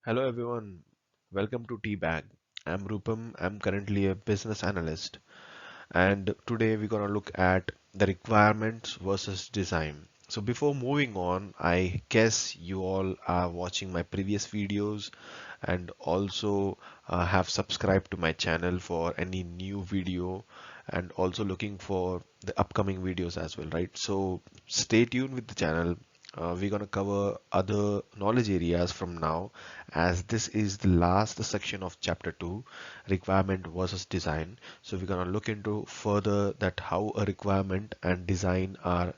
Hello everyone, welcome to Tea Bag. I'm Roopam, I'm currently a business analyst, and today we're gonna look at the requirements versus design. So before moving on, I guess you all are watching my previous videos and also have subscribed to my channel for any new video and also looking for the upcoming videos as well, right? So stay tuned with the channel. We're going to cover other knowledge areas from now, as this is the last section of chapter 2, requirement versus design. So we're going to look into further that how a requirement and design are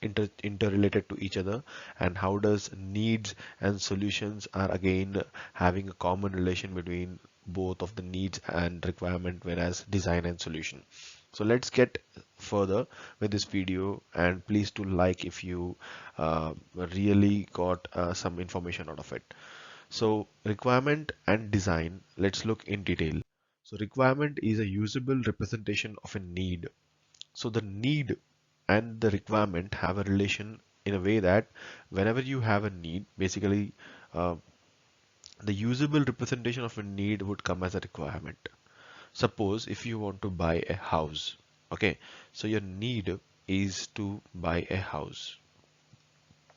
interrelated to each other, and how does needs and solutions are again having a common relation between both of the needs and requirement, whereas design and solution. So let's get further with this video, and please do like if you really got some information out of it. So requirement and design, let's look in detail. So requirement is a usable representation of a need. So the need and the requirement have a relation in a way that whenever you have a need, basically uh, the usable representation of a need would come as a requirement. Suppose if you want to buy a house, okay, so your need is to buy a house.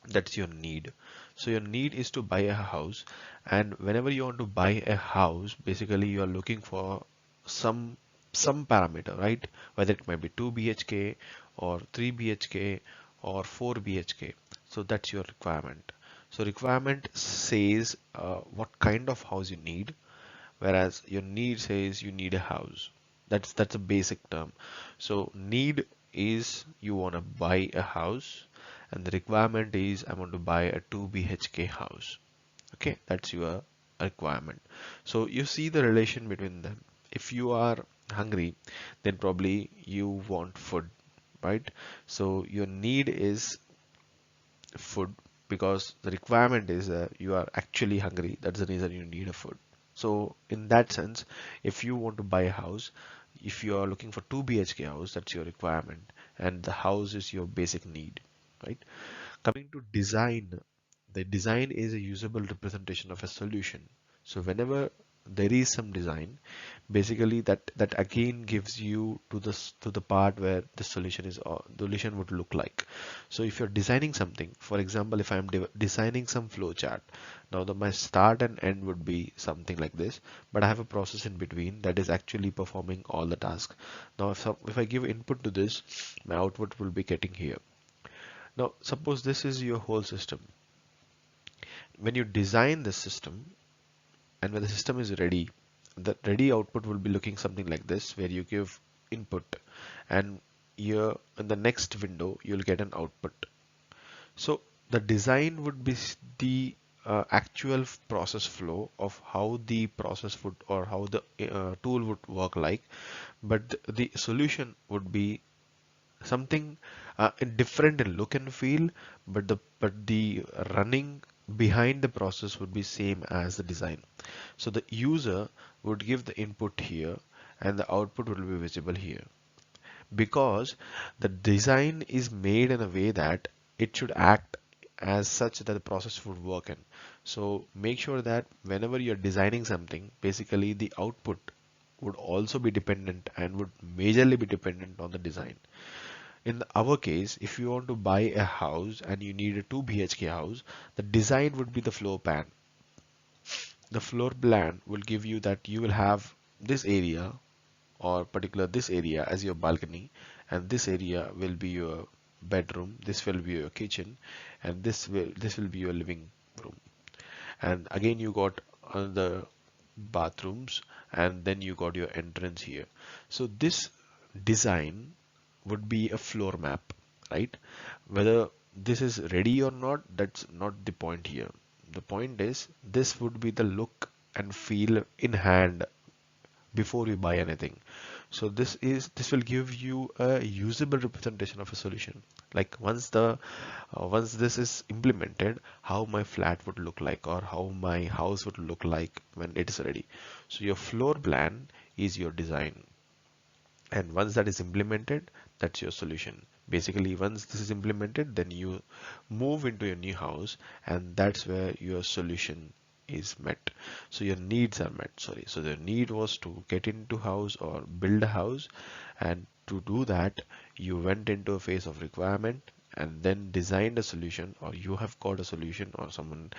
That's your need. So your need is to buy a house, and whenever you want to buy a house, basically you are looking for some some parameter, right? Whether it might be 2 BHK or 3 BHK or 4 BHK. So that's your requirement. So requirement says what kind of house you need, whereas your need says you need a house. That's a basic term. So need is you want to buy a house, and the requirement is I want to buy a 2 BHK house. Okay, that's your requirement. So you see the relation between them. If you are hungry, then probably you want food, right? So your need is food, because the requirement is you are actually hungry. That's the reason you need a food. So in that sense, if you want to buy a house, if you are looking for 2 BHK house, that's your requirement, and the house is your basic need, right? Coming to design, the design is a usable representation of a solution. So whenever there is some design, basically that again gives you to the part where the solution is, or the solution would look like. So if you're designing something, for example, if I'm designing some flow chart, now my start and end would be something like this, but I have a process in between that is actually performing all the tasks. Now if I give input to this, my output will be getting here. Now suppose this is your whole system. When you design the system, and when the system is ready, the ready output will be looking something like this, where you give input, and here in the next window you'll get an output. So the design would be the actual process flow of how the process would, or how the tool would work like, but the solution would be something different in look and feel, but the running behind the process would be same as the design. So the user would give the input here, and the output will be visible here, because the design is made in a way that it should act as such that the process would work in. So make sure that whenever you're designing something, basically the output would also be dependent and would majorly be dependent on the design. In our case, if you want to buy a house and you need a 2 BHK house, the design would be the floor plan. The floor plan will give you that you will have this area, or particular this area as your balcony, and this area will be your bedroom, this will be your kitchen, and this will be your living room. And again you got the bathrooms, and then you got your entrance here. So this design would be a floor map, right? Whether this is ready or not, that's not the point here. The point is this would be the look and feel in hand before you buy anything. So this will give you a usable representation of a solution. Like once this is implemented, how my flat would look like, or how my house would look like when it is ready. So your floor plan is your design, and once that is implemented, that's your solution. Basically, once this is implemented, then you move into your new house, and that's where your solution is met. So your needs are met, sorry. So the need was to get into house or build a house, and to do that, you went into a phase of requirement and then designed a solution, or you have got a solution, or someone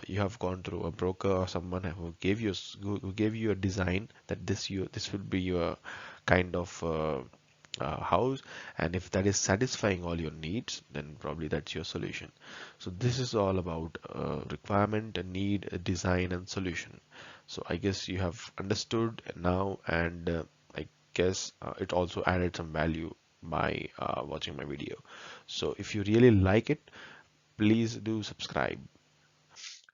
you have gone through a broker or someone who gave you who gave you a design that this will be your kind of house, and if that is satisfying all your needs, then probably that's your solution. So this is all about requirement, a need, a design, and solution. So I guess you have understood now, and I guess it also added some value by watching my video. So if you really like it, please do subscribe,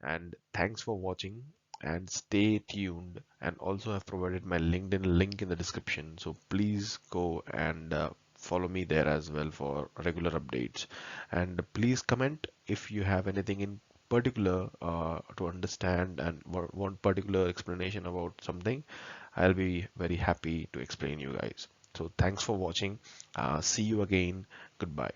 and thanks for watching, and stay tuned. And also I've provided my LinkedIn link in the description, so please go and follow me there as well for regular updates. And please comment if you have anything in particular to understand and want particular explanation about something. I'll be very happy to explain you guys. So thanks for watching. See you again. Goodbye.